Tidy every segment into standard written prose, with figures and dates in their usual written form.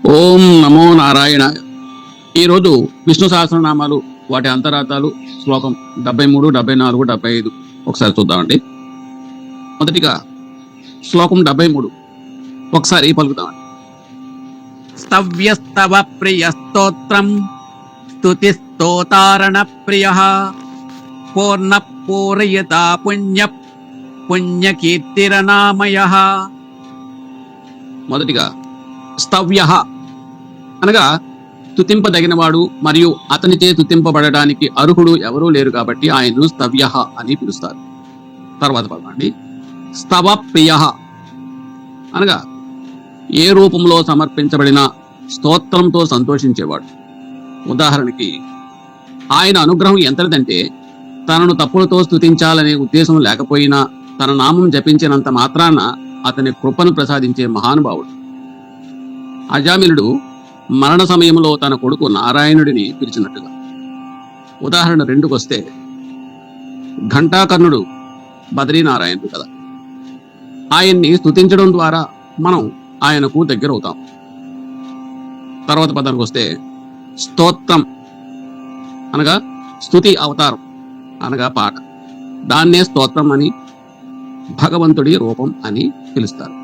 ఓం నమో నారాయణ. ఈరోజు విష్ణు సహస్రనామాలు, వాటి అంతరార్థాలు, శ్లోకం 73, 74, 75 ఒకసారి చూద్దామండి. మొదటిగా శ్లోకం 73 ఒకసారి పలుకుతామండి. స్తవ్యస్తవ ప్రియ స్తోత్రం స్తుతి స్తోతారణ ప్రియ పూర్ణ పూరయత పుణ్య పుణ్యకీర్తిరనామయ. మొదటిగా స్తవ్య అనగా స్తుతింపదగినవాడు మరియు అతనిచే స్తుతింపబడడానికి అర్హుడు ఎవరూ లేరు కాబట్టి ఆయన్ను స్తవ్య అని పిలుస్తారు. తర్వాత పదండి. స్తవ ప్రియ అనగా ఏ రూపంలో సమర్పించబడిన స్తోత్రంతో సంతోషించేవాడు. ఉదాహరణకి ఆయన అనుగ్రహం ఎంతటిదంటే తనను తప్పులతో స్తుతించాలనే ఉద్దేశం లేకపోయినా తన నామం జపించినంత మాత్రాన అతని కృపను ప్రసాదించే మహానుభావుడు. అజామిలుడు మరణ సమయంలో తన కొడుకు నారాయణుడిని పిలిచినట్టుగా. ఉదాహరణ 2కు వస్తే ఘంటాకర్ణుడు బద్రీనారాయణుడు కదా. ఆయన్ని స్తుతించడం ద్వారా మనం ఆయనకు దగ్గరవుతాం. తర్వాత పదానికి వస్తే స్తోత్రం అనగా స్తుతి అవతారం అనగా పాట. దాన్నే స్తోత్రం అని, భగవంతుడి రూపం అని పిలుస్తారు.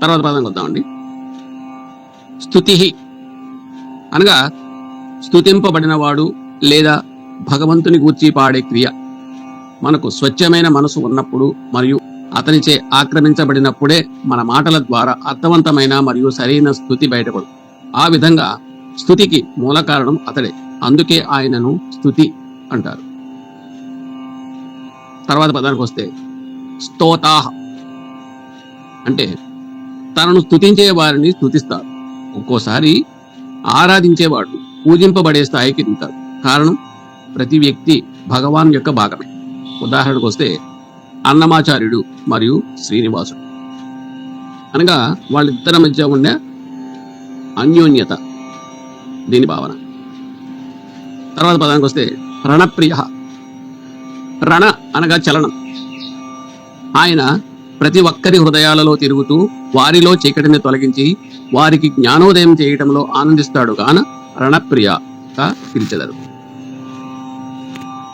తర్వాత పదానికి వద్దామండి. స్తుతి అనగా స్తుతింపబడినవాడు లేదా భగవంతుని గూర్చి పాడే క్రియ. మనకు స్వచ్ఛమైన మనసు ఉన్నప్పుడు మరియు అతనిచే ఆక్రమించబడినప్పుడే మన మాటల ద్వారా అర్థవంతమైన మరియు సరైన స్తుతి బయటపడు. ఆ విధంగా స్తుతికి మూల కారణం అతడే. అందుకే ఆయనను స్తుతి అంటారు. తర్వాత పదానికి వస్తే స్తోతాహ అంటే తనను స్తుతించే వారిని స్తుతిస్తారు. ఒక్కోసారి ఆరాధించేవాడు పూజింపబడే స్థాయికి దిగుతారు. కారణం ప్రతి వ్యక్తి భగవాన్ యొక్క భాగమే. ఉదాహరణకు వస్తే అన్నమాచార్యుడు మరియు శ్రీనివాసుడు అనగా వాళ్ళిద్దరి మధ్య ఉండే అన్యోన్యత, దీని భావన. తర్వాత పదానికి వస్తే రణప్రియ. రణ అనగా చలనం. ఆయన ప్రతి ఒక్కరి హృదయాలలో తిరుగుతూ వారిలో చీకటిని తొలగించి వారికి జ్ఞానోదయం చేయటంలో ఆనందిస్తాడు కాన రణప్రియగా పిలిచెదరు.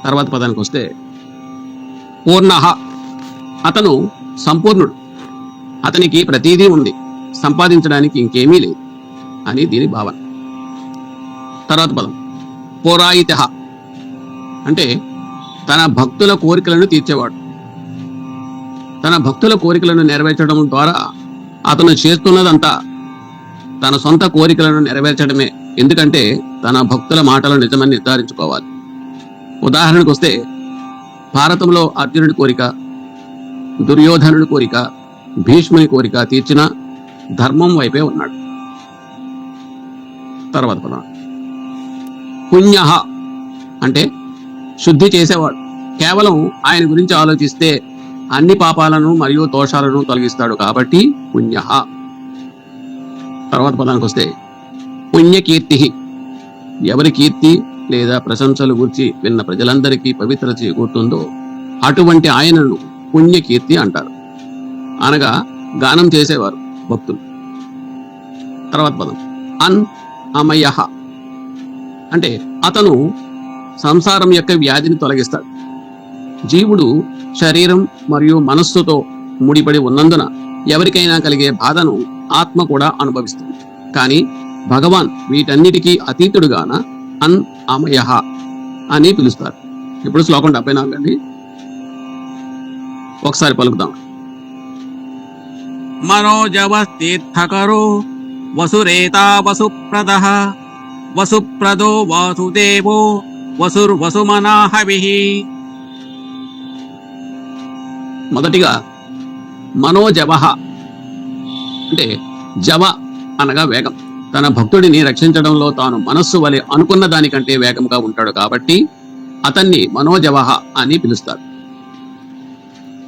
తర్వాత పదానికి వస్తే పూర్ణ. అతను సంపూర్ణుడు. అతనికి ప్రతీదీ ఉంది, సంపాదించడానికి ఇంకేమీ లేదు అని దీని భావన. తర్వాత పదం పౌరాయిత అంటే తన భక్తుల కోరికలను తీర్చేవాడు. తన భక్తుల కోరికలను నెరవేర్చడం ద్వారా అతను చేస్తున్నదంతా తన సొంత కోరికలను నెరవేర్చడమే. ఎందుకంటే తన భక్తుల మాటలు నిజమని నిర్ధారించుకోవాలి. ఉదాహరణకు వస్తే భారతంలో అర్జునుడి కోరిక, దుర్యోధనుడి కోరిక, భీష్ముని కోరిక తీర్చిన ధర్మం వైపే ఉన్నాడు. తర్వాత పదం పుణ్య అంటే శుద్ధి చేసేవాడు. కేవలం ఆయన గురించి ఆలోచిస్తే అన్ని పాపాలను మరియు దోషాలను తొలగిస్తాడు కాబట్టి పుణ్య. తర్వాత పదానికి వస్తే పుణ్యకీర్తి. ఎవరి కీర్తి లేదా ప్రశంసలు గురించి విన్న ప్రజలందరికీ పవిత్రత చేకూరుతుందో అటువంటి ఆయనను పుణ్యకీర్తి అంటారు. అనగా గానం చేసేవారు భక్తులు. తర్వాత పదం అన్ అమయ అంటే అతను సంసారం యొక్క వ్యాధిని తొలగిస్తాడు. జీవుడు శరీరం మరియు మనస్సుతో ముడిపడి ఉన్నందున ఎవరికైనా కలిగే బాధను ఆత్మ కూడా అనుభవిస్తుంది. కానీ భగవాన్ వీటన్నిటికీ అతీతుడుగాన అన్ అమయ అని పిలుస్తారు. ఇప్పుడు శ్లోకం 74 అండి, ఒకసారి పలుకుదాం. మనోజవస్తీర్థకరో వసురేతా వసుప్రద వసుప్రదో వాసుదేవో వసుర్వసుమనాహవిః. మొదటిగా మనోజవ అంటే జవ అనగా వేగం. తన భక్తుడిని రక్షించడంలో తాను మనస్సు వలె అనుకున్న దానికంటే వేగంగా ఉంటాడు కాబట్టి అతన్ని మనోజవ అని పిలుస్తారు.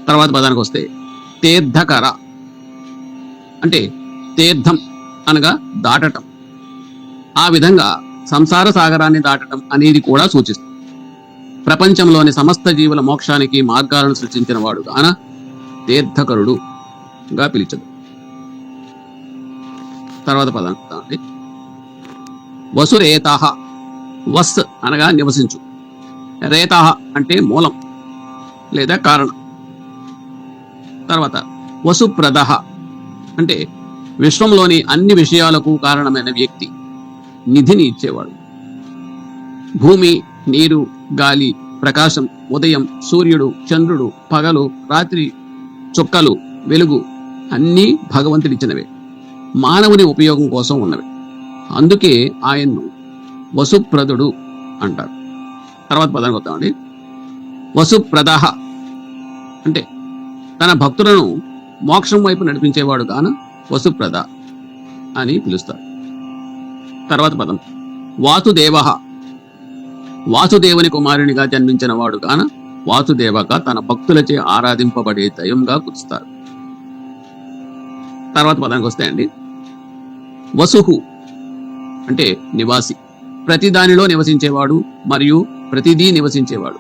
తర్వాత పదానికి వస్తే తీర్థకర అంటే తీర్థం అనగా దాటటం. ఆ విధంగా సంసార సాగరాన్ని దాటటం అనేది కూడా సూచిస్తుంది. ప్రపంచంలోని సమస్త జీవుల మోక్షానికి మార్గాలను సృష్టించిన వాడు కాన తీర్థకరుడుగా పిలిచదు. తర్వాత పదం అండి వసురేతాహ. వస్ అనగా నివసించు, రేతాహ అంటే మూలం లేదా కారణం. తర్వాత వసుప్రదః అంటే విశ్వంలోని అన్ని విషయాలకు కారణమైన వ్యక్తి, నిధిని ఇచ్చేవాడు. భూమి, నీరు, గాలి, ప్రకాశం, ఉదయం, సూర్యుడు, చంద్రుడు, పగలు, రాత్రి, చుక్కలు, వెలుగు అన్నీ భగవంతుడిచ్చినవే, మానవుని ఉపయోగం కోసం ఉన్నవి. అందుకే ఆయన్ను వసుప్రదుడు అంటారు. తర్వాత పదానికి వద్దామండి. వసుప్రదః అంటే తన భక్తులను మోక్షం వైపు నడిపించేవాడు గాన వసుప్రద అని పిలుస్తారు. తర్వాత పదం వాసుదేవః. వాసుదేవుని కుమారునిగా జన్మించిన వాడు గాన వాసుదేవగా తన భక్తులచే ఆరాధింపబడే దైవంగా పిలుస్తారు. తర్వాత పదానికి వస్తాయండి. వసుహు అంటే నివాసి, ప్రతి దానిలో నివసించేవాడు మరియు ప్రతిదీ నివసించేవాడు.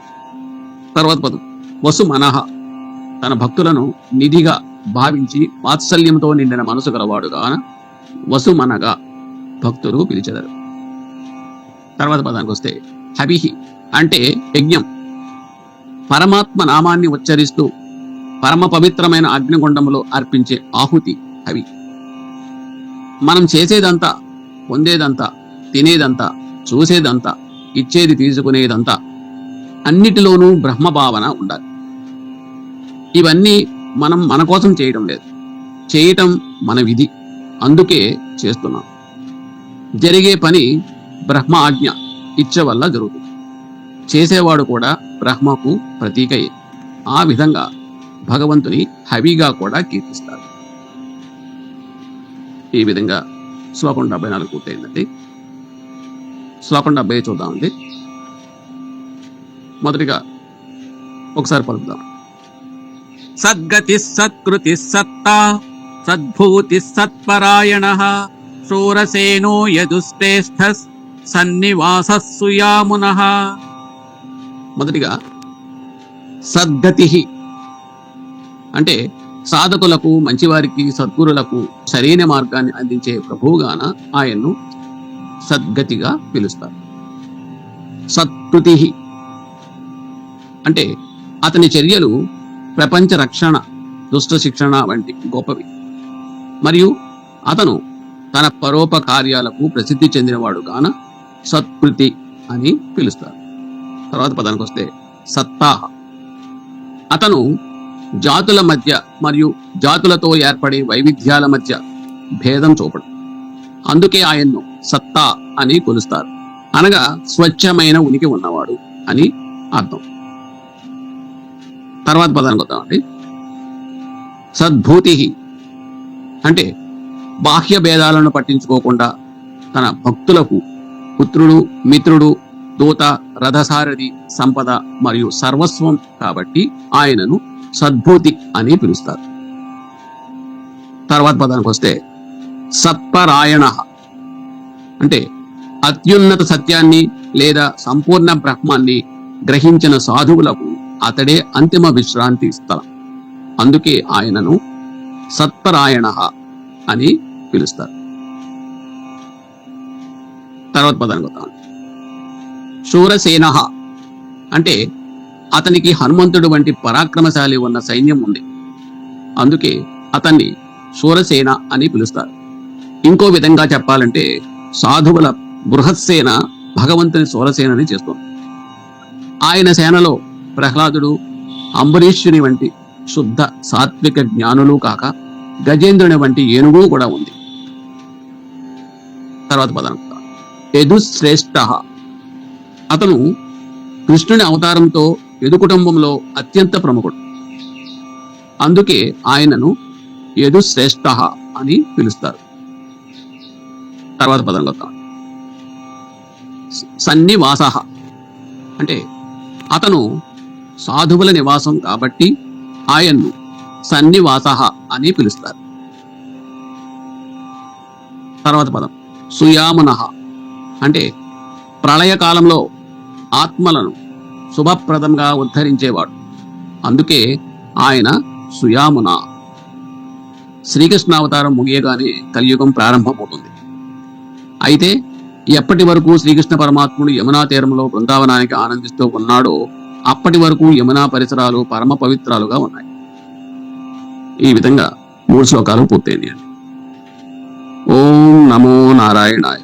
తర్వాత పదం వసుమనః. తన భక్తులను నిధిగా భావించి వాత్సల్యంతో నిండిన మనసు గలవాడు గాన వసుమనగా భక్తులు పిలిచెదరు. తర్వాత పదానికి వస్తే హవిహి అంటే యజ్ఞం. పరమాత్మ నామాన్ని ఉచ్చరిస్తూ పరమ పవిత్రమైన అగ్నిగుండంలో అర్పించే ఆహుతి హవి. మనం చేసేదంతా, పొందేదంతా, తినేదంతా, చూసేదంతా, ఇచ్చేది తీసుకునేదంతా అన్నిటిలోనూ బ్రహ్మభావన ఉండాలి. ఇవన్నీ మనం మన కోసం చేయడం లేదు, చేయటం మన విధి, అందుకే చేస్తున్నాం. జరిగే పని బ్రహ్మ ఆజ్ఞ ఇచ్చ వల్ల జరుగుతుంది. చేసేవాడు కూడా బ్రహ్మకు ప్రతీకయే. ఆ విధంగా భగవంతుని హవిగా కూడా కీర్తిస్తారు. ఈ విధంగా శ్లోకం 74 పూర్తయిందండి. శ్లోకం 70 చూద్దామండి. మొదటిగా ఒకసారి పలుకుదాం. సద్గతి సత్కృతి సత్తా సద్భూతి సత్పరాయణః శూరసేనో యదుశ్రేష్ఠ సన్నివాసః సుయామునః. మొదటిగా సద్గతి అంటే సాధకులకు, మంచివారికి, సద్గురులకు సరైన మార్గాన్ని అందించే ప్రభువుగాన ఆయన్ను సద్గతిగా పిలుస్తారు. సత్కృతి అంటే అతని చర్యలు ప్రపంచ రక్షణ, దుష్ట శిక్షణ వంటి గొప్పవి. మరియు అతను తన పరోపకార్యాలకు ప్రసిద్ధి చెందినవాడు గాన సత్కృతి అని పిలుస్తారు. తర్వాత పదానికి వస్తే సత్తా. అతను జాతుల మధ్య మరియు జాతులతో ఏర్పడే వైవిధ్యాల మధ్య భేదం చూపడు, అందుకే ఆయన్ను సత్తా అని కొలుస్తారు. అనగా స్వచ్ఛమైన ఉనికి ఉన్నవాడు అని అర్థం. తర్వాత పదానికి వద్దామండి. సద్భూతి అంటే బాహ్య భేదాలను పట్టించుకోకుండా తన భక్తులకు పుత్రుడు, మిత్రుడు, దూత, రథసారథి, సంపద మరియు సర్వస్వం కాబట్టి ఆయనను సద్భూతి అని పిలుస్తారు. తర్వాత పదానికి వస్తే సత్పరాయణ అంటే అత్యున్నత సత్యాన్ని లేదా సంపూర్ణ బ్రహ్మాన్ని గ్రహించిన సాధువులకు అతడే అంతిమ విశ్రాంతి స్థలం, అందుకే ఆయనను సత్పరాయణ అని పిలుస్తారు. తర్వాత పదానికి వద్దాం. శూరసేన అంటే అతనికి హనుమంతుడు వంటి పరాక్రమశాలి ఉన్న సైన్యం ఉంది, అందుకే అతన్ని శూరసేన అని పిలుస్తారు. ఇంకో విధంగా చెప్పాలంటే సాధువుల బృహత్సేన భగవంతుని శూరసేనని చేస్తుంది. ఆయన సేనలో ప్రహ్లాదుడు, అంబరీషుని వంటి శుద్ధ సాత్విక జ్ఞానులు కాక గజేంద్రుని వంటి ఏనుగు కూడా ఉంది. తర్వాత పదానికి యదుశ్రేష్ఠ. అతను కృష్ణుని అవతారంతో యదు కుటుంబంలో అత్యంత ప్రముఖుడు, అందుకే ఆయనను యదుశ్రేష్ఠ అని పిలుస్తారు. తర్వాత పదంలో సన్నివాస అంటే అతను సాధువుల నివాసం కాబట్టి ఆయన్ను సన్నివాస అని పిలుస్తారు. తర్వాత పదం సుయామున అంటే ప్రళయకాలంలో ఆత్మలను శుభప్రదంగా ఉద్ధరించేవాడు, అందుకే ఆయన సుయామున. శ్రీకృష్ణ అవతారం ముగియగానే కలియుగం ప్రారంభమవుతుంది. అయితే ఎప్పటి వరకు శ్రీకృష్ణ పరమాత్ముడు యమునా తీరంలో బృందావనానికి ఆనందిస్తూ ఉన్నాడో అప్పటి వరకు యమునా పరిసరాలు పరమ పవిత్రాలుగా ఉన్నాయి. ఈ విధంగా 3 శ్లోకాలు పూర్తయింది. ఓం నమో నారాయణాయ.